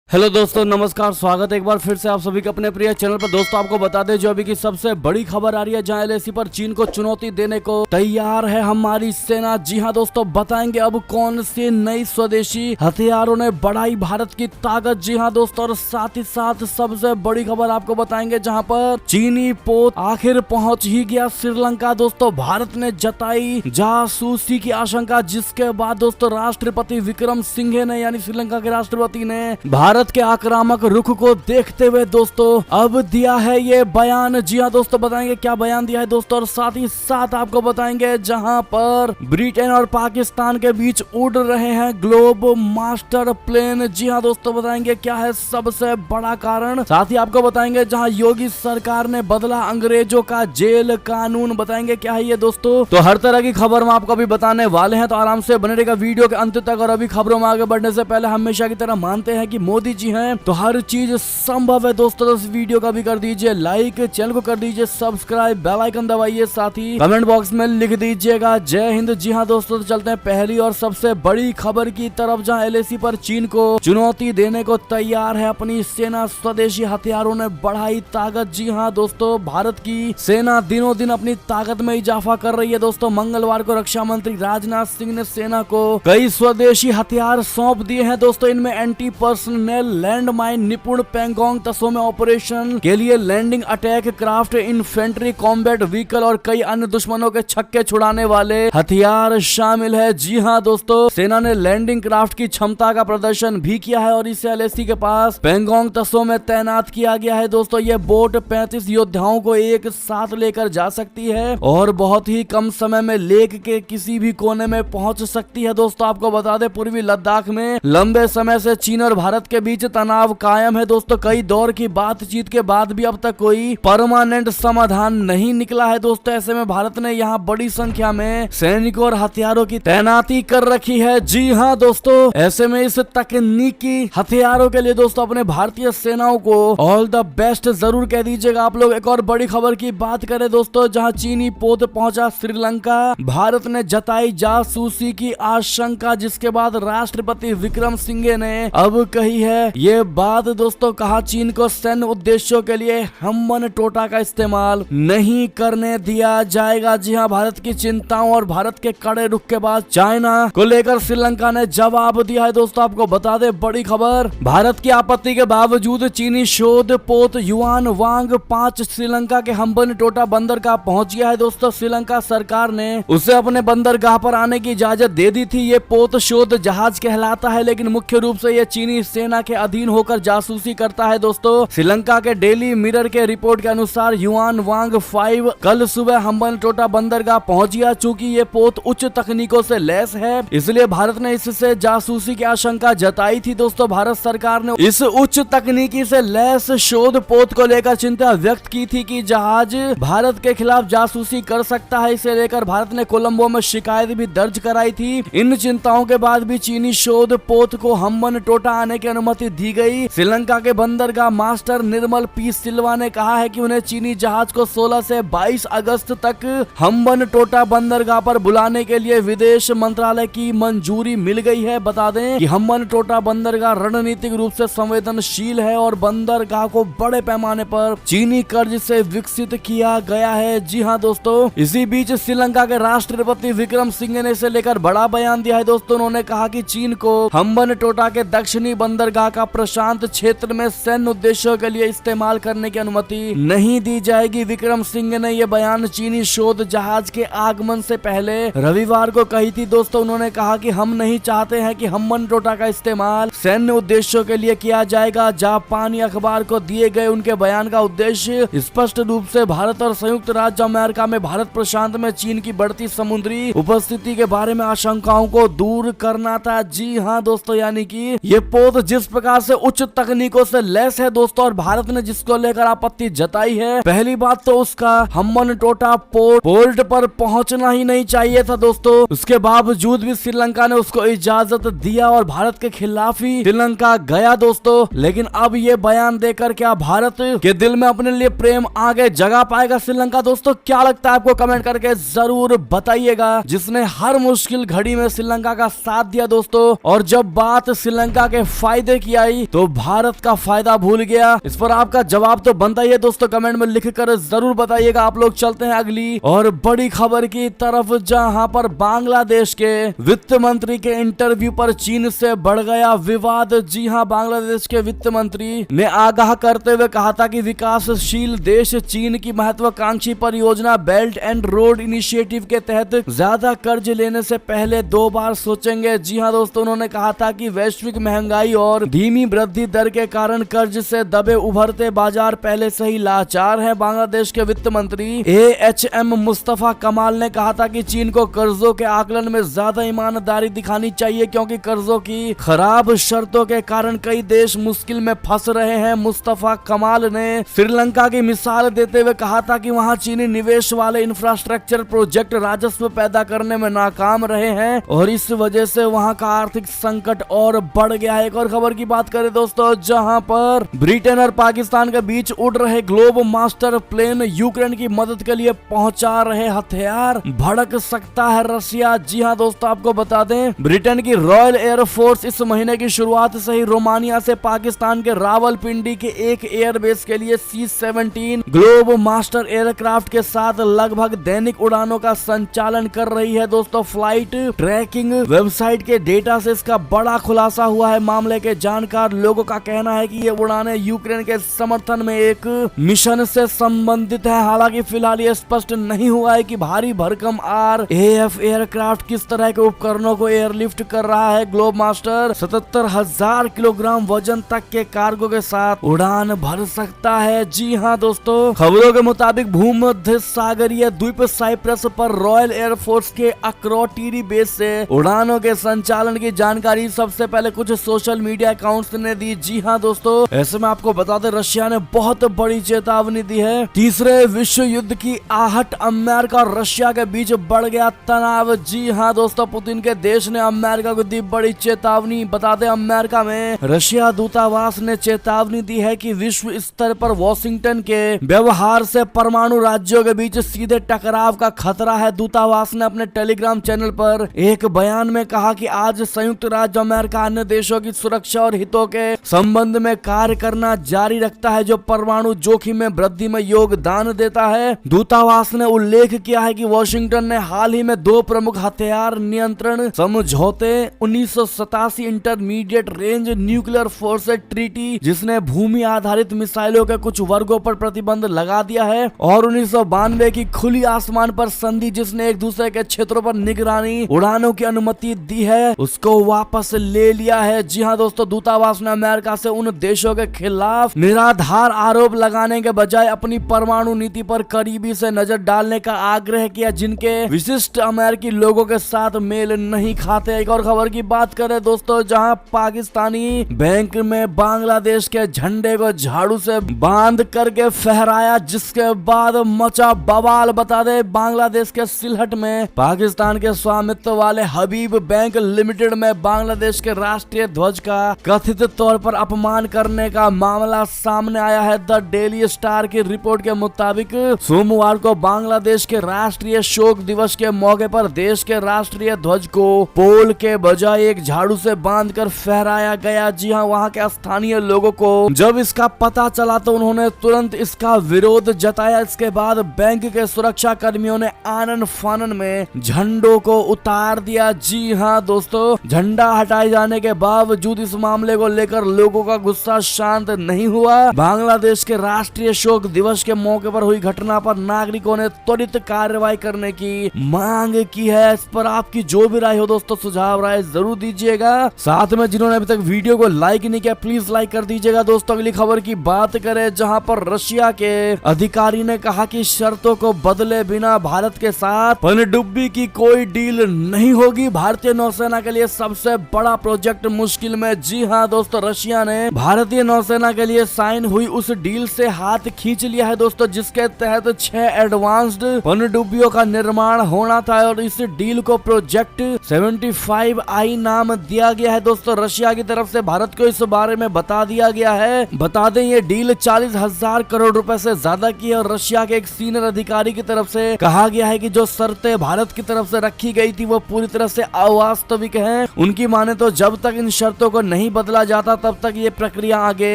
Hello दोस्तों, नमस्कार। स्वागत है एक बार फिर से आप सभी के अपने प्रिय चैनल पर। दोस्तों, आपको बता दें जो अभी की सबसे बड़ी खबर आ रही है, जहां एलएसी पर चीन को चुनौती देने को तैयार है हमारी सेना। जी हां दोस्तों, बताएंगे अब कौन सी नई स्वदेशी हथियारों ने बढ़ाई भारत की ताकत। जी हां दोस्तों, और साथ ही साथ सबसे बड़ी खबर आपको बताएंगे जहाँ पर चीनी पोत आखिर पहुँच ही गया श्रीलंका। दोस्तों, भारत ने जताई जासूसी की आशंका, जिसके बाद दोस्तों राष्ट्रपति विक्रम सिंघे ने यानी श्रीलंका के राष्ट्रपति ने भारत के आक्रामक रुख को देखते हुए दोस्तों अब दिया है ये बयान। जी हां दोस्तों, बताएंगे क्या बयान दिया है दोस्तों, और साथ ही साथ आपको बताएंगे जहां पर ब्रिटेन और पाकिस्तान के बीच उड़ रहे हैं ग्लोब मास्टर प्लेन। जी हां दोस्तों, बताएंगे क्या है सबसे बड़ा कारण। साथ ही आपको बताएंगे जहां योगी सरकार ने बदला अंग्रेजों का जेल कानून। बताएंगे क्या है ये दोस्तों। तो हर तरह की खबर हम आपको अभी बताने वाले हैं, तो आराम से बने रहेगा वीडियो के अंत तक। और अभी खबरों में आगे बढ़ने से पहले हमेशा की तरह मानते हैं कि मोदी जी हैं तो हर चीज संभव है दोस्तों। तो इस वीडियो का भी कर दीजिए लाइक, चैनल को कर दीजिए सब्सक्राइब, बेल आइकन दबाइए, साथ ही कमेंट बॉक्स में लिख दीजिएगा जय हिंद। जी हां दोस्तों, तो चलते हैं पहली और सबसे बड़ी खबर की तरफ, जहां एलएसी पर चीन को चुनौती देने को तैयार है अपनी सेना। स्वदेशी हथियारों ने बढ़ाई ताकत। जी हां दोस्तों, भारत की सेना दिनों दिन अपनी ताकत में इजाफा कर रही है दोस्तों। मंगलवार को रक्षा मंत्री राजनाथ सिंह ने सेना को कई स्वदेशी हथियार सौंप दिए हैं दोस्तों। इनमें एंटी पर्सनल लैंड माइन, निपुण पेंगोंग तसों में ऑपरेशन के लिए landing attack craft, infantry, combat vehicle और कई अन्य दुश्मनों के छक्के छुड़ाने वाले हथियार शामिल है। जी हां दोस्तों, सेना ने लैंडिंग क्राफ्ट की क्षमता का प्रदर्शन भी किया है और इसे एलएसी के पास पेंगोंग तसों में तैनात किया गया है दोस्तों। ये बोट 35 योद्धाओं को एक साथ लेकर जा सकती है और बहुत ही कम समय में लेक के किसी भी कोने में पहुंच सकती है दोस्तों। आपको बता दें पूर्वी लद्दाख में लंबे समय से चीन और भारत के बीच तनाव कायम है दोस्तों। कई दौर की बातचीत के बाद भी अब तक कोई परमानेंट समाधान नहीं निकला है दोस्तों। ऐसे में भारत ने यहाँ बड़ी संख्या में सैनिकों और हथियारों की तैनाती कर रखी है। जी हाँ दोस्तों, ऐसे में इस तकनीकी हथियारों के लिए दोस्तों अपने भारतीय सेनाओं को ऑल द बेस्ट जरूर कह दीजिएगा आप लोग। एक और बड़ी खबर की बात करें दोस्तों, जहाँ चीनी पोत पहुंचा श्रीलंका, भारत ने जताई जासूसी की आशंका, जिसके बाद राष्ट्रपति विक्रम सिंघे ने अब कही है ये बात दोस्तों। कहा चीन को सैन्य उद्देश्यों के लिए हमवन टोटा का इस्तेमाल नहीं करने दिया जाएगा। जी हां, भारत की चिंताओं और भारत के कड़े रुख के बाद चाइना को लेकर श्रीलंका ने जवाब दिया है दोस्तों। आपको बता दें बड़ी खबर, भारत की आपत्ति के बावजूद चीनी शोध पोत युआन वांग 5 श्रीलंका के हमवन टोटा बंदरगाह पहुंच गया है दोस्तों। श्रीलंका सरकार ने उसे अपने बंदरगाह पर आने की इजाजत दे दी थी। ये पोत शोध जहाज कहलाता है, लेकिन मुख्य रूप से ये चीनी सेना के अधीन होकर जासूसी करता है दोस्तों। श्रीलंका के डेली मिरर के रिपोर्ट के अनुसार युआन वांग 5 कल सुबह हम्बन टोटा बंदरगाह पहुंच गया। चूंकि ये पोत उच्च तकनीकों से लैस है, इसलिए भारत ने इससे जासूसी की आशंका जताई थी दोस्तों। भारत सरकार ने इस उच्च तकनीकी से लैस शोध पोत को लेकर चिंता व्यक्त की थी कि जहाज भारत के खिलाफ जासूसी कर सकता है। इसे लेकर भारत ने कोलंबो में शिकायत भी दर्ज कराई थी। इन चिंताओं के बाद भी चीनी शोध पोत को हम्बन टोटा आने की अनुमति दी गई। श्रीलंका के बंदरगाह मास्टर निर्मल पी सिल्वा ने कहा है कि उन्हें चीनी जहाज को 16 से 22 अगस्त तक हम्बन टोटा बंदरगाह पर बुलाने के लिए विदेश मंत्रालय की मंजूरी मिल गई है। बता दें कि हम्बन टोटा बंदरगाह रणनीतिक रूप से संवेदनशील है और बंदरगाह को बड़े पैमाने पर चीनी कर्ज से विकसित किया गया है। जी हाँ दोस्तों, इसी बीच श्रीलंका के राष्ट्रपति विक्रम सिंघे ने इसे लेकर बड़ा बयान दिया है दोस्तों। उन्होंने कहा कि चीन को हम्बन टोटा के दक्षिणी बंदरगाह का प्रशांत क्षेत्र में सैन्य उद्देश्यों के लिए इस्तेमाल करने की अनुमति नहीं दी जाएगी। विक्रम सिंह ने यह बयान चीनी शोध जहाज के आगमन से पहले रविवार को कही थी दोस्तों। उन्होंने कहा कि हम नहीं चाहते हैं कि हम्बन टोटा का इस्तेमाल सैन्य उद्देश्यों के लिए किया जाएगा। जापानी अखबार को दिए गए उनके बयान का उद्देश्य स्पष्ट रूप से भारत और संयुक्त राज्य अमेरिका में भारत प्रशांत में चीन की बढ़ती समुद्री उपस्थिति के बारे में आशंकाओं को दूर करना था। जी हाँ दोस्तों, यानी कि ये पोत जिस प्रकार से उच्च तकनीकों से लैस है दोस्तों और भारत ने जिसको लेकर आपत्ति जताई है, पहली बात तो उसका हम्बन टोटा पोर्ट पर पहुंचना ही नहीं चाहिए था दोस्तों। उसके बावजूद भी श्रीलंका ने उसको इजाजत दिया और भारत के खिलाफ ही श्रीलंका गया दोस्तों। लेकिन अब ये बयान देकर क्या भारत के दिल में अपने लिए प्रेम आगे जगा पाएगा श्रीलंका दोस्तों? क्या लगता है आपको कमेंट करके जरूर बताइएगा। जिसने हर मुश्किल घड़ी में श्रीलंका का साथ दिया दोस्तों, और जब बात श्रीलंका के फायदे से किया ही तो भारत का फायदा भूल गया? इस पर आपका जवाब तो बनता ही है दोस्तों, कमेंट में लिखकर जरूर बताइएगा। आप लोग चलते हैं अगली और बड़ी खबर की तरफ, जहां पर बांग्लादेश के वित्त मंत्री के इंटरव्यू पर चीन से बढ़ गया विवाद। जी हां, बांग्लादेश के वित्त मंत्री ने आगाह करते हुए कहा था कि विकासशील देश चीन की महत्वाकांक्षी परियोजना बेल्ट एंड रोड इनिशिएटिव के तहत ज्यादा कर्ज लेने से पहले 2 बार सोचेंगे। जी हां दोस्तों, उन्होंने कहा था कि वैश्विक महंगाई और धीमी वृद्धि दर के कारण कर्ज से दबे उभरते बाजार पहले से ही लाचार है। बांग्लादेश के वित्त मंत्री AHM मुस्तफा कमाल ने कहा था कि चीन को कर्जों के आकलन में ज्यादा ईमानदारी दिखानी चाहिए, क्योंकि कर्जों की खराब शर्तों के कारण कई देश मुश्किल में फंस रहे हैं। मुस्तफा कमाल ने श्रीलंका की मिसाल देते हुए कहा था कि वहां चीनी निवेश वाले इंफ्रास्ट्रक्चर प्रोजेक्ट राजस्व पैदा करने में नाकाम रहे हैं और इस वजह से वहां का आर्थिक संकट और बढ़ गया है। एक और खबर की बात करें दोस्तों, जहां पर ब्रिटेन और पाकिस्तान के बीच उड़ रहे ग्लोब मास्टर प्लेन यूक्रेन की मदद के लिए पहुंचा रहे हथियार, भड़क सकता है रशिया। जी हां दोस्तों, आपको बता दें ब्रिटेन की रॉयल एयरफोर्स इस महीने की शुरुआत से ही रोमानिया से पाकिस्तान के रावलपिंडी के एक एयरबेस के लिए C-17 ग्लोब मास्टर एयरक्राफ्ट के साथ लगभग दैनिक उड़ानों का संचालन कर रही है। दोस्तों, फ्लाइट ट्रैकिंग वेबसाइट के डेटा से इसका बड़ा खुलासा हुआ है। मामले के जानकार लोगों का कहना है कि ये उड़ानें यूक्रेन के समर्थन में एक मिशन से संबंधित है। हालांकि फिलहाल ये स्पष्ट नहीं हुआ है कि भारी भरकम RAF एयरक्राफ्ट किस तरह के उपकरणों को एयरलिफ्ट कर रहा है। ग्लोब मास्टर 77,000 किलोग्राम वजन तक के कार्गो के साथ उड़ान भर सकता है। जी हाँ दोस्तों, खबरों के मुताबिक भूमध्य सागरीय द्वीप साइप्रस पर रॉयल एयरफोर्स के अक्रोटिरी बेस से उड़ानों के संचालन की जानकारी सबसे पहले कुछ सोशल मीडिया अकाउंट्स ने दी। जी हाँ दोस्तों, ऐसे में आपको बता दें रशिया ने बहुत बड़ी चेतावनी दी है। तीसरे विश्व युद्ध की आहट, अमेरिका और रशिया के बीच बढ़ गया तनाव। जी हाँ दोस्तों, पुतिन के देश ने अमेरिका को दी बड़ी चेतावनी। बता दें अमेरिका में रशिया दूतावास ने चेतावनी दी है कि विश्व स्तर पर वॉशिंगटन के व्यवहार से परमाणु राज्यों के बीच सीधे टकराव का खतरा है। दूतावास ने अपने टेलीग्राम चैनल पर एक बयान में कहा कि आज संयुक्त राज्य अमेरिका अन्य देशों की सुरक्षा और हितों के संबंध में कार्य करना जारी रखता है जो परमाणु जोखिम में वृद्धि में योगदान देता है। दूतावास ने उल्लेख किया है कि वॉशिंगटन ने हाल ही में 2 प्रमुख हथियार नियंत्रण समझौते 1987 intermediate range nuclear force treaty, जिसने भूमि आधारित मिसाइलों के कुछ वर्गों पर प्रतिबंध लगा दिया है, और 1992 की खुली आसमान पर संधि, जिसने एक दूसरे के क्षेत्रों पर निगरानी उड़ानों की अनुमति दी है, उसको वापस ले लिया है। जी हाँ दोस्तों, दूतावास ने अमेरिका से उन देशों के खिलाफ निराधार आरोप लगाने के बजाय अपनी परमाणु नीति पर करीबी से नजर डालने का आग्रह किया, जिनके विशिष्ट अमेरिकी लोगों के साथ मेल नहीं खाते। एक और खबर की बात करें दोस्तों, जहां पाकिस्तानी बैंक में बांग्लादेश के झंडे को झाड़ू से बांध करके फहराया, जिसके बाद मचा बवाल। बता दे बांग्लादेश के सिलहट में पाकिस्तान के स्वामित्व वाले हबीब बैंक लिमिटेड में बांग्लादेश के राष्ट्रीय ध्वज का कथित तौर पर अपमान करने का मामला सामने आया है। द डेली स्टार की रिपोर्ट के मुताबिक सोमवार को बांग्लादेश के राष्ट्रीय शोक दिवस के मौके पर देश के राष्ट्रीय ध्वज को पोल के बजाय एक झाड़ू से बांधकर फहराया गया। जी हां, वहां के स्थानीय लोगों को जब इसका पता चला तो उन्होंने तुरंत इसका विरोध जताया। इसके बाद बैंक के सुरक्षा कर्मियों ने आनन फानन में झंडों को उतार दिया। जी हां दोस्तों, झंडा हटाए जाने के बावजूद इस मामले को लेकर लोगों का गुस्सा शांत नहीं हुआ। बांग्लादेश के राष्ट्रीय शोक दिवस के मौके पर हुई घटना पर नागरिकों ने त्वरित कार्रवाई करने की मांग की है। इस पर आपकी जो भी राय हो दोस्तों, सुझाव राय जरूर दीजिएगा। साथ में जिन्होंने अभी तक वीडियो को लाइक नहीं किया प्लीज लाइक कर दीजिएगा। दोस्तों, अगली खबर की बात करें, जहां पर रशिया के अधिकारी ने कहा कि शर्तों को बदले बिना भारत के साथ पनडुब्बी की कोई डील नहीं होगी। भारतीय नौसेना के लिए सबसे बड़ा प्रोजेक्ट मुश्किल में। जी हाँ दोस्तों, रशिया ने भारतीय नौसेना के लिए साइन हुई उस डील से हाथ खींच लिया है दोस्तों, जिसके तहत 6 एडवांस्ड पनडुब्बियों का निर्माण होना था और इस डील को प्रोजेक्ट 75I नाम दिया गया है। दोस्तों, रशिया की तरफ से भारत को इस बारे में बता दिया गया है। बता दें ये डील 40,000 करोड़ रुपए से ज्यादा की है और रशिया के एक सीनियर अधिकारी की तरफ से कहा गया है कि जो शर्तें भारत की तरफ से रखी गई थी वो पूरी तरह से अवास्तविक हैं। उनकी माने तो जब तक इन शर्तों को नहीं नहीं बदला जाता तब तक ये प्रक्रिया आगे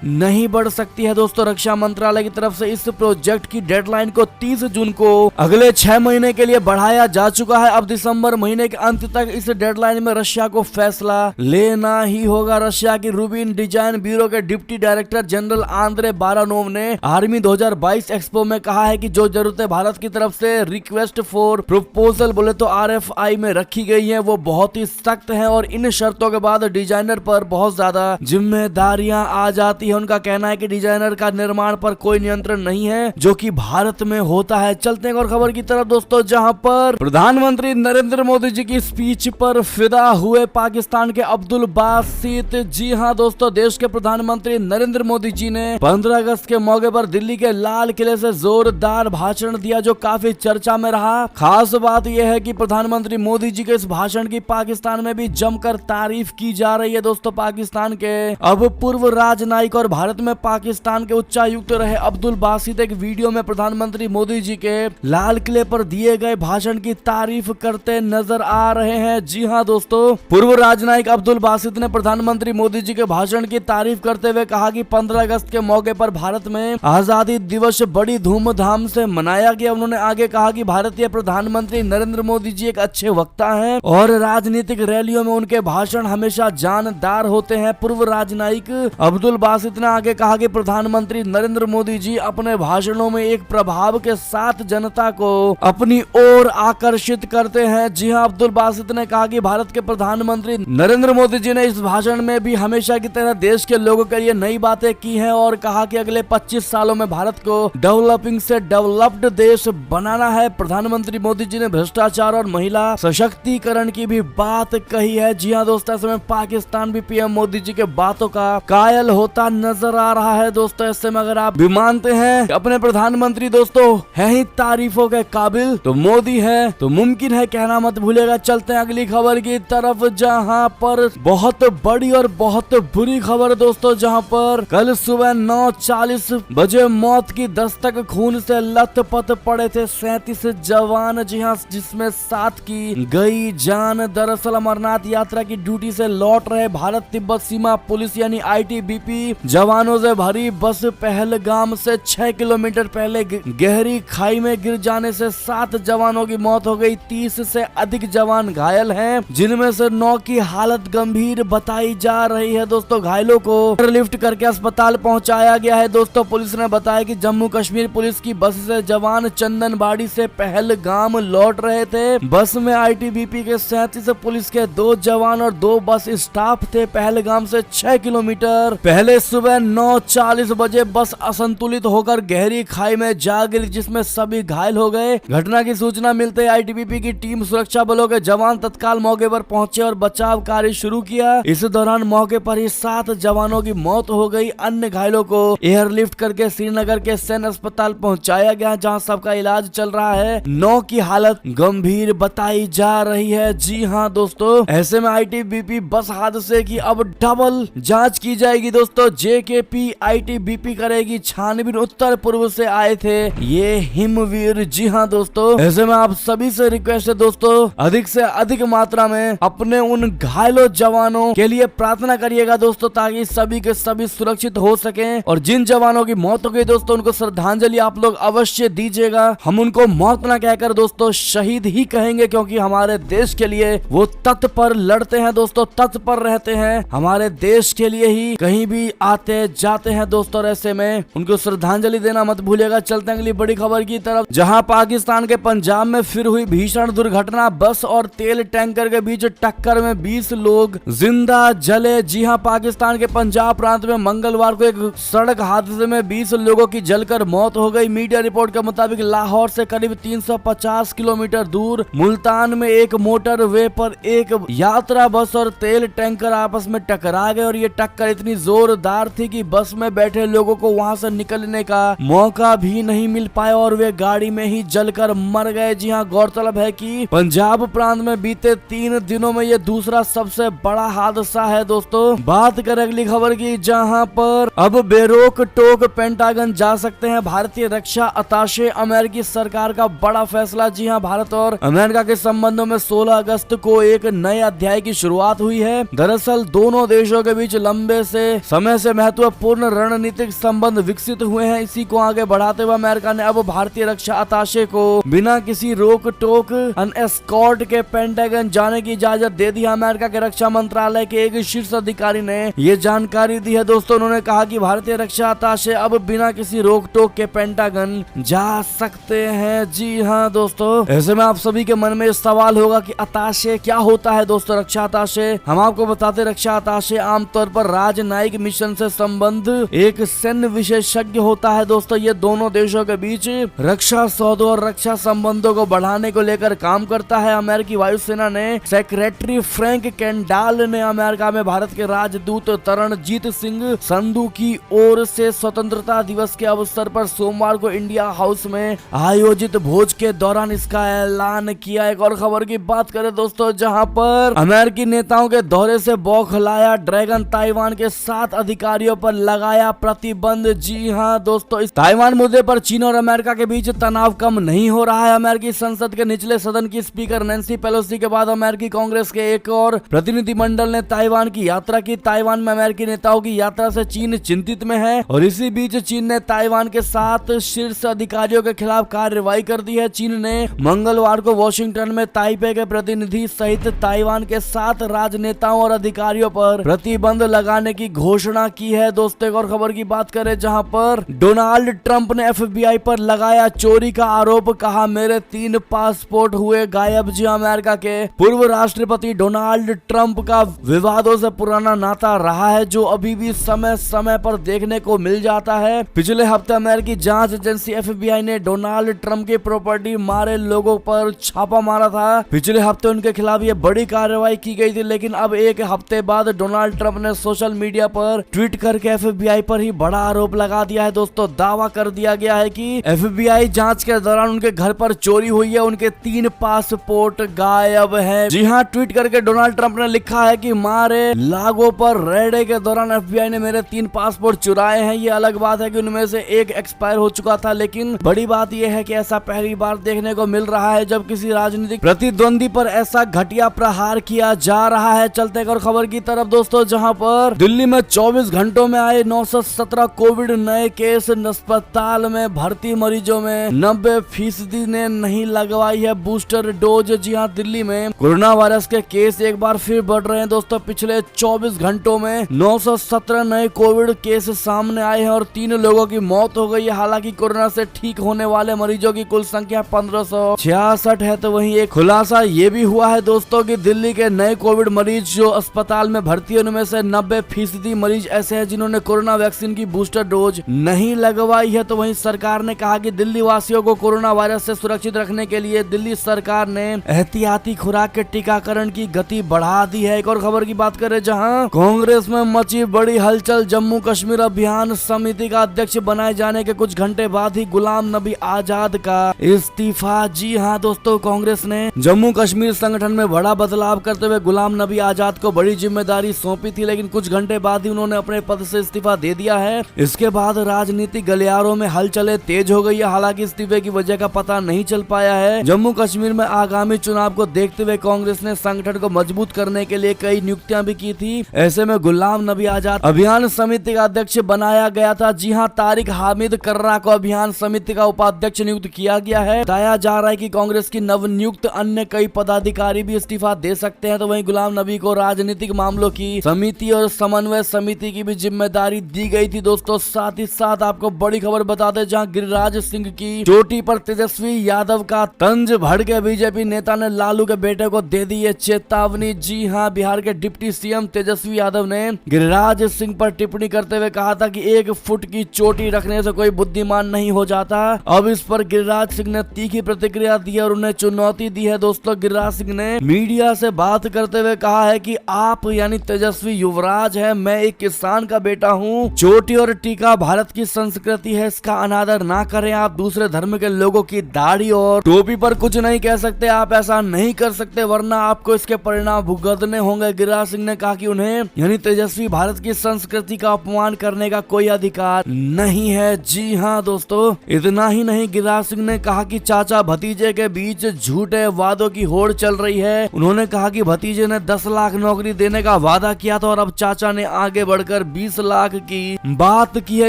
नहीं बढ़ सकती है। दोस्तों रक्षा मंत्रालय की तरफ से इस प्रोजेक्ट की डेडलाइन को 30 जून को अगले 6 महीने के लिए बढ़ाया जा चुका है। अब दिसंबर महीने के अंत तक इस डेडलाइन में रशिया को फैसला लेना ही होगा। रशिया की रूबिन डिजाइन ब्यूरो के deputy director general Andre Baranov ने आर्मी 2022 एक्सपो में कहा है कि जो जरूरतें भारत की तरफ से रिक्वेस्ट फॉर प्रपोजल बोले तो RFI में रखी गई है वो बहुत ही सख्त है और इन शर्तों के बाद डिजाइनर पर बहुत ज्यादा जिम्मेदारियां आ जाती है। उनका कहना है कि डिजाइनर का निर्माण पर कोई नियंत्रण नहीं है जो कि भारत में होता है। चलते हैं और खबर की तरफ दोस्तों, जहां पर प्रधानमंत्री नरेंद्र मोदी जी की स्पीच पर फिदा हुए पाकिस्तान के अब्दुल बासित। जी हां दोस्तों, देश के प्रधानमंत्री नरेंद्र मोदी जी ने 15 अगस्त के मौके पर दिल्ली के लाल किले से जोरदार भाषण दिया जो काफी चर्चा में रहा। खास बात यह है कि प्रधानमंत्री मोदी जी के इस भाषण की पाकिस्तान में भी जमकर तारीफ की जा रही है। दोस्तों पाकिस्तान के अब पूर्व राजनयिक और भारत में पाकिस्तान के उच्चायुक्त रहे अब्दुल बासित एक वीडियो में प्रधानमंत्री मोदी जी के लाल किले पर दिए गए भाषण की तारीफ करते नजर आ रहे हैं। जी हां दोस्तों, पूर्व राजनयिक अब्दुल बासित ने प्रधानमंत्री मोदी जी के भाषण की तारीफ करते हुए कहा कि 15 अगस्त के मौके पर भारत में आजादी दिवस बड़ी धूमधाम से मनाया गया। उन्होंने आगे कहा कि भारतीय प्रधानमंत्री नरेंद्र मोदी जी एक अच्छे वक्ता हैं और राजनीतिक रैलियों में उनके भाषण हमेशा जानदार होते हैं। पूर्व राजनयिक अब्दुल बासित ने आगे कहा कि प्रधानमंत्री नरेंद्र मोदी जी अपने भाषणों में एक प्रभाव के साथ जनता को अपनी ओर आकर्षित करते हैं। जी हां, अब्दुल बासित ने कहा कि भारत के प्रधानमंत्री नरेंद्र मोदी जी ने इस भाषण में भी हमेशा की तरह देश के लोगों के लिए नई बातें की हैं और कहा कि अगले 25 सालों में भारत को डेवलपिंग से डेवलप्ड देश बनाना है। प्रधानमंत्री मोदी जी ने भ्रष्टाचार और महिला सशक्तिकरण की भी बात कही है। जी हां दोस्तों, ऐसे में पाकिस्तान भी पीएम मोदी जी के बातों का कायल होता नजर आ रहा है। दोस्तों ऐसे में अगर आप भी मानते हैं अपने प्रधानमंत्री दोस्तों है ही तारीफों के काबिल तो मोदी है तो मुमकिन है कहना मत भूलेगा। चलते हैं अगली खबर की तरफ, जहां पर बहुत बड़ी और बहुत बुरी खबर दोस्तों, जहां पर कल सुबह 9:40 बजे मौत की दस्तक, खून से लथपथ पड़े थे 37 जवान। जी हां, जिसमें 7 की गई जान। दरअसल अमरनाथ यात्रा की ड्यूटी से लौट रहे भारत तिब्बत सीमा पुलिस यानी ITBP जवानों से भरी बस पहलगाम से 6 किलोमीटर पहले गहरी खाई में गिर जाने से 7 जवानों की मौत हो गई। 30 से अधिक जवान घायल हैं, जिनमें से 9 की हालत गंभीर बताई जा रही है। दोस्तों घायलों को एयरलिफ्ट करके अस्पताल पहुंचाया गया है। दोस्तों पुलिस ने बताया कि जम्मू कश्मीर पुलिस की बस से जवान चंदनबाड़ी से पहलगाम लौट रहे थे। बस में ITBP के 37 पुलिस के 2 जवान और 2 बस स्टाफ थे। पहलगाम से 6 किलोमीटर पहले सुबह 9:40 बजे बस असंतुलित होकर गहरी खाई में जा गिरी, जिसमें सभी घायल हो गए। घटना की सूचना मिलते ही ITBP की टीम सुरक्षा बलों के जवान तत्काल मौके पर पहुंचे और बचाव कार्य शुरू किया। इस दौरान मौके पर ही 7 जवानों की मौत हो गई। अन्य घायलों को एयरलिफ्ट करके श्रीनगर के सैन्य अस्पताल पहुंचाया गया, जहां सबका इलाज चल रहा है। 9 की हालत गंभीर बताई जा रही है। जी हां दोस्तों, ऐसे में ITBP बस हादसे की अब डबल जांच की जाएगी। दोस्तों JKP ITBP करेगी छानबीन। उत्तर पूर्व से आए थे ये हिमवीर। जी हां दोस्तों, ऐसे में आप सभी से रिक्वेस्ट है दोस्तों, अधिक से अधिक मात्रा में अपने उन घायलों जवानों के लिए प्रार्थना करिएगा दोस्तों, ताकि सभी के सभी सुरक्षित हो सके। और जिन जवानों की मौत हो गई दोस्तों, उनको श्रद्धांजलि आप लोग अवश्य दीजिएगा। हम उनको मौत ना कहकर दोस्तों शहीद ही कहेंगे, क्योंकि हमारे देश के लिए वो तत्पर लड़ते हैं दोस्तों, तत्पर रहते हैं, हमारे देश के लिए ही कहीं भी आते जाते हैं दोस्तों। ऐसे में उनको श्रद्धांजलि देना मत भूलिएगा। चलते हैं अगली बड़ी खबर की तरफ, जहां पाकिस्तान के पंजाब में फिर हुई भीषण दुर्घटना। बस और तेल टैंकर के बीच टक्कर में 20 लोग जिंदा जले। जी हां, पाकिस्तान के पंजाब प्रांत में मंगलवार को एक सड़क हादसे में 20 लोगों की जलकर मौत हो गई। मीडिया रिपोर्ट के मुताबिक लाहौर से करीब 350 किलोमीटर दूर मुल्तान में एक मोटर वे पर एक यात्रा बस और तेल टैंकर आपस में टकरा गए और ये टक्कर इतनी जोरदार थी कि बस में बैठे लोगों को वहां से निकलने का मौका भी नहीं मिल पाया और वे गाड़ी में ही जलकर मर गए। जी हां, गौरतलब है कि पंजाब प्रांत में बीते 3 दिनों में ये दूसरा सबसे बड़ा हादसा है। दोस्तों बात करें अगली खबर की, जहां पर अब बेरोक टोक पेंटागन जा सकते हैं भारतीय रक्षा अताशे। अमेरिकी सरकार का बड़ा फैसला। जी हां, भारत और अमेरिका के संबंधों में 16 अगस्त को एक नए अध्याय की शुरुआत हुई है। दरअसल दोनों दोनों देशों के बीच लंबे से समय से महत्वपूर्ण रणनीतिक संबंध विकसित हुए हैं। इसी को आगे बढ़ाते हुए अमेरिका ने अब भारतीय रक्षा अताशे को बिना किसी रोक टोक अनएस्कॉर्ट के पेंटागन जाने की इजाजत दे दी है। अमेरिका के रक्षा मंत्रालय के एक शीर्ष अधिकारी ने ये जानकारी दी है दोस्तों। उन्होंने कहा कि भारतीय रक्षा अताशे अब बिना किसी रोक टोक के पेंटागन जा सकते हैं। जी हाँ दोस्तों, ऐसे में आप सभी के मन में सवाल होगा कि अताशे क्या होता है दोस्तों। रक्षा अताशे हम आपको बताते, रक्षा अताशे आमतौर पर राजनयिक मिशन से संबंध एक सैन्य विशेषज्ञ होता है दोस्तों। ये दोनों देशों के बीच रक्षा सौदों और रक्षा संबंधों को बढ़ाने को लेकर काम करता है। अमेरिकी वायुसेना ने सेक्रेटरी फ्रैंक केंडाल ने अमेरिका में भारत के राजदूत तरणजीत सिंह संधू की ओर से स्वतंत्रता दिवस के अवसर पर सोमवार को इंडिया हाउस में आयोजित भोज के दौरान इसका ऐलान किया। एक और खबर की बात करें दोस्तों, जहां पर अमेरिकी नेताओं के दौरे से बौखलाया ड्रैगन ताइवान के 7 अधिकारियों पर लगाया प्रतिबंध। जी हाँ दोस्तों, इस ताइवान मुद्दे पर चीन और अमेरिका के बीच तनाव कम नहीं हो रहा है। अमेरिकी संसद के निचले सदन की स्पीकर नैन्सी पेलोसी के बाद अमेरिकी कांग्रेस के एक और प्रतिनिधिमंडल ने ताइवान की यात्रा की। ताइवान में अमेरिकी नेताओं की यात्रा से चीन चिंतित में है और इसी बीच चीन ने ताइवान के 7 शीर्ष अधिकारियों के खिलाफ कार्रवाई कर दी है। चीन ने मंगलवार को वॉशिंगटन में ताइपे के प्रतिनिधि सहित ताइवान के 7 राजनेताओं और अधिकारियों पर प्रतिबंध लगाने की घोषणा की है। दोस्तों एक और खबर की बात करें, जहां पर डोनाल्ड ट्रंप ने एफबीआई पर लगाया चोरी का आरोप, कहा मेरे 3 पासपोर्ट हुए गायब। जी अमेरिका के पूर्व राष्ट्रपति डोनाल्ड ट्रंप का विवादों से पुराना नाता रहा है, जो अभी भी समय समय पर देखने को मिल जाता है। पिछले हफ्ते अमेरिकी जांच एजेंसी एफबीआई ने डोनाल्ड ट्रंप की प्रॉपर्टी मारे लोगों पर छापा मारा था। पिछले हफ्ते उनके खिलाफ ये बड़ी कार्रवाई की गई थी, लेकिन अब एक हफ्ते बाद डोनाल्ड ट्रंप ने सोशल मीडिया पर ट्वीट करके एफबीआई पर ही बड़ा आरोप लगा दिया है। दोस्तों दावा कर दिया गया है कि एफबीआई जांच के दौरान उनके घर पर चोरी हुई है, उनके 3 पासपोर्ट गायब है। जी हाँ, ट्वीट करके डोनाल्ड ट्रंप ने लिखा है कि मारे लागो पर रेडे के दौरान एफबीआई ने मेरे 3 पासपोर्ट चुराए हैं। ये अलग बात है कि उनमें से एक एक्सपायर हो चुका था, लेकिन बड़ी बात यह है कि ऐसा पहली बार देखने को मिल रहा है जब किसी राजनीतिक प्रतिद्वंदी पर ऐसा घटिया प्रहार किया जा रहा है। चलते एक और खबर की तरफ दोस्तों, जहां पर दिल्ली में 24 घंटों में आए 917 कोविड नए केस। अस्पताल में भर्ती मरीजों में 90% ने नहीं लगवाई है बूस्टर डोज। जी हाँ, दिल्ली में कोरोना वायरस के केस एक बार फिर बढ़ रहे हैं दोस्तों। पिछले 24 घंटों में 917 नए कोविड केस सामने आए हैं और 3 लोगों की मौत हो गई है। हालांकि कोरोना से ठीक होने वाले मरीजों की कुल संख्या 1566 है। तो वहीं एक खुलासा ये भी हुआ है दोस्तों कि दिल्ली के नए कोविड मरीज जो अस्पताल में भर्ती है, उनमें से 90% मरीज ऐसे हैं जिन्होंने कोरोना वैक्सीन की बूस्टर डोज नहीं लगवाई है। तो वहीं सरकार ने कहा कि दिल्ली वासियों को कोरोना वायरस से सुरक्षित रखने के लिए दिल्ली सरकार ने एहतियाती खुराक के टीकाकरण की गति बढ़ा दी है। एक और खबर की बात करें, जहां कांग्रेस में मची बड़ी हलचल। जम्मू कश्मीर अभियान समिति का अध्यक्ष बनाए जाने के कुछ घंटे बाद ही गुलाम नबी आजाद का इस्तीफा। जी हाँ दोस्तों, कांग्रेस ने जम्मू कश्मीर संगठन में बड़ा बदलाव करते हुए गुलाम नबी आजाद को बड़ी जिम्मेदारी सौंपी थी, लेकिन कुछ घंटे बाद ही उन्होंने अपने पद से इस्तीफा दे दिया है। इसके बाद राजनीतिक गलियारों में हलचलें तेज हो गई है। हालांकि इस्तीफे की वजह का पता नहीं चल पाया है। जम्मू कश्मीर में आगामी चुनाव को देखते हुए कांग्रेस ने संगठन को मजबूत करने के लिए कई नियुक्तियां भी की थी। ऐसे में गुलाम नबी आजाद अभियान समिति का अध्यक्ष बनाया गया था। जी हाँ, तारिक हामिद कर्रा को अभियान समिति का उपाध्यक्ष नियुक्त किया गया है। बताया जा रहा है कि कांग्रेस की नवनियुक्त अन्य कई पदाधिकारी भी इस्तीफा दे सकते हैं। तो वहीं गुलाम नबी को राजनीतिक मामलों की समिति और समन्वय समिति की भी जिम्मेदारी दी गई थी दोस्तों। साथ ही साथ आपको बड़ी खबर बता दें, जहां गिरिराज सिंह की चोटी पर तेजस्वी यादव का तंज भड़के बीजेपी नेता ने लालू के बेटे को दे दी है चेतावनी। जी हाँ, बिहार के डिप्टी सीएम तेजस्वी यादव ने गिरिराज सिंह पर टिप्पणी करते हुए कहा था कि 1 फुट की चोटी रखने से कोई बुद्धिमान नहीं हो जाता। अब इस पर गिरिराज सिंह ने तीखी प्रतिक्रिया दी और उन्हें चुनौती दी है दोस्तों। गिरिराज सिंह ने मीडिया से बात करते हुए कहा है कि आप यानी तेजस्वी युवराज है, मैं एक किसान का बेटा हूँ। चोटी और टीका भारत की संस्कृति है, इसका अनादर ना करें। आप दूसरे धर्म के लोगों की दाढ़ी और टोपी पर कुछ नहीं कह सकते। आप ऐसा नहीं कर सकते, वरना आपको इसके परिणाम भुगतने होंगे। गिरिराज सिंह ने कहा कि उन्हें यानी तेजस्वी भारत की संस्कृति का अपमान करने का कोई अधिकार नहीं है। जी हाँ दोस्तों, इतना ही नहीं, गिरिराज सिंह ने कहा कि चाचा भतीजे के बीच झूठे वादों की होड़ चल रही है। उन्होंने कहा कि भतीजे ने 10 लाख नौकरी देने का वादा किया था और अब चाचा ने आगे बढ़कर 20 लाख की बात की है।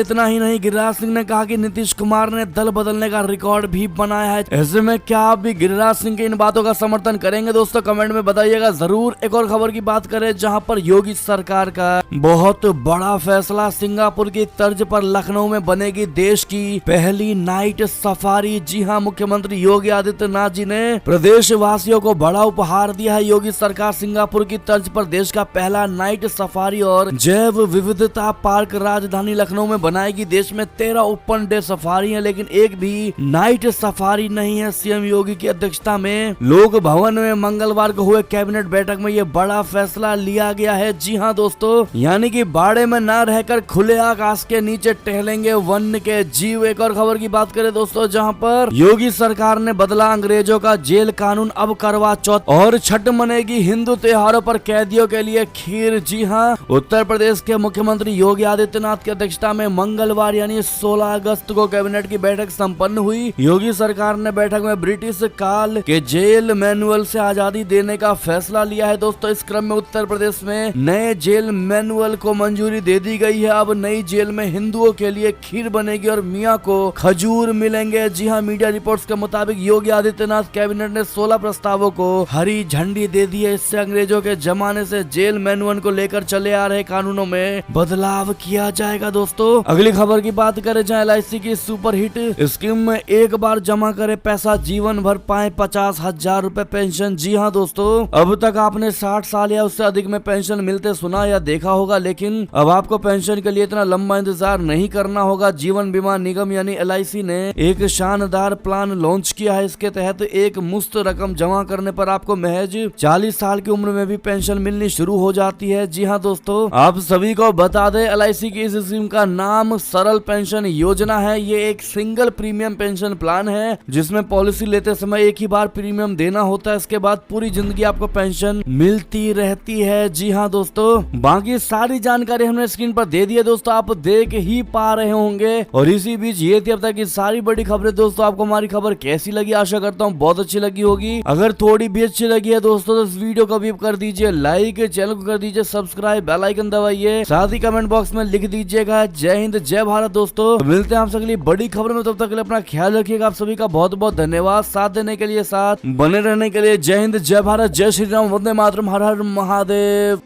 इतना ही नहीं, गिरिराज सिंह ने कहा कि नीतीश कुमार ने दल बदलने का रिकॉर्ड भी बनाया है। ऐसे में क्या आप भी गिरिराज सिंह की इन बातों का समर्थन करेंगे? दोस्तों कमेंट में बताइएगा जरूर। एक और खबर की बात करें जहां पर योगी सरकार का बहुत बड़ा फैसला, सिंगापुर की तर्ज पर लखनऊ में बनेगी देश की पहली नाइट सफारी। जी हां, मुख्यमंत्री योगी आदित्यनाथ जी ने प्रदेश वासियों को बड़ा उपहार दिया है। योगी सरकार सिंगापुर की तर्ज पर देश का पहला नाइट सफारी और जैव विविधता पार्क राजधानी लखनऊ में बनाएगी। देश में 13 ओपन डे सफारी है, लेकिन एक भी नाइट सफारी नहीं है। सीएम योगी की अध्यक्षता में लोक भवन में मंगलवार को हुए कैबिनेट बैठक में ये बड़ा फैसला लिया गया है। जी हाँ दोस्तों, यानी कि बाड़े में न रहकर खुले आकाश के नीचे टहलेंगे वन्य के जीव। एक और खबर की बात करें दोस्तों, जहां पर योगी सरकार ने बदला अंग्रेजों का जेल कानून, अब करवा चौथ और छठ मनेगी। हिंदू त्योहारों पर कैदियों के लिए खीर। जी हाँ, उत्तर प्रदेश के मुख्यमंत्री योगी आदित्यनाथ की अध्यक्षता में मंगलवार यानी 16 अगस्त को कैबिनेट की बैठक संपन्न हुई। योगी सरकार ने बैठक में ब्रिटिश काल के जेल मैनुअल से आजादी देने का फैसला लिया है। दोस्तों इस क्रम में उत्तर प्रदेश में नए जेल मैनुअल को मंजूरी दे दी गई है। अब नई जेल में हिंदुओं के लिए खीर बनेगी और मियाँ को खजूर मिलेंगे। जी हाँ, मीडिया रिपोर्ट्स के मुताबिक योगी आदित्यनाथ कैबिनेट ने 16 प्रस्तावों को हरी झंडी दे दी है। इससे अंग्रेजों के जमाने से जेल मैनुअल को लेकर चले आ रहे कानूनों में बदलाव किया जाएगा। दोस्तों अगली खबर की बात करें जहां LIC की सुपरहिट स्कीम में एक बार जमा करे पैसा जीवन भर पाए 50,000 रूपए पेंशन। जी हाँ दोस्तों, अब तक आपने 60 साल या उससे अधिक में पेंशन मिलते सुना या देखा होगा, लेकिन अब आपको पेंशन के लिए इतना लंबा इंतजार नहीं करना होगा। जीवन बीमा निगम यानी LIC ने एक शानदार प्लान लॉन्च किया है। इसके तहत एक मुफ्त रकम जमा करने पर आपको महज 40 साल की उम्र में भी पेंशन मिलनी शुरू हो जाती है। जी हाँ दोस्तों, आप सभी को बता दें LIC की इस स्कीम का नाम सरल पेंशन योजना है। ये एक सिंगल प्रीमियम पेंशन प्लान है जिसमें पॉलिसी लेते समय एक ही बार प्रीमियम देना होता है। इसके बाद पूरी जिंदगी आपको पेंशन मिलती रहती है। जी हाँ दोस्तों, बाकी सारी जानकारी हमने स्क्रीन पर दे दी है। दोस्तों आप देख ही पा रहे होंगे। और इसी बीच ये थी अब तक की सारी बड़ी खबरें। दोस्तों आपको हमारी खबर कैसी लगी? आशा करता हूँ बहुत अच्छी लगी होगी। अगर थोड़ी भी अच्छी लगी है दोस्तों तो इस वीडियो को भी कर दीजिए लाइक, चैनल को कर दीजिए सब्सक्राइब, बेल आइकन दबाइए, साथ ही कमेंट बॉक्स में लिख दीजिएगा जय हिंद जय भारत। दोस्तों मिलते हैं आप अगली बड़ी खबर में, तब तक के लिए अपना ख्याल रखिएगा। आप सभी का बहुत बहुत धन्यवाद साथ देने के लिए, साथ बने रहने के लिए। जय हिंद जय भारत, जय श्री राम, वंदे मातरम, हर हर महादेव।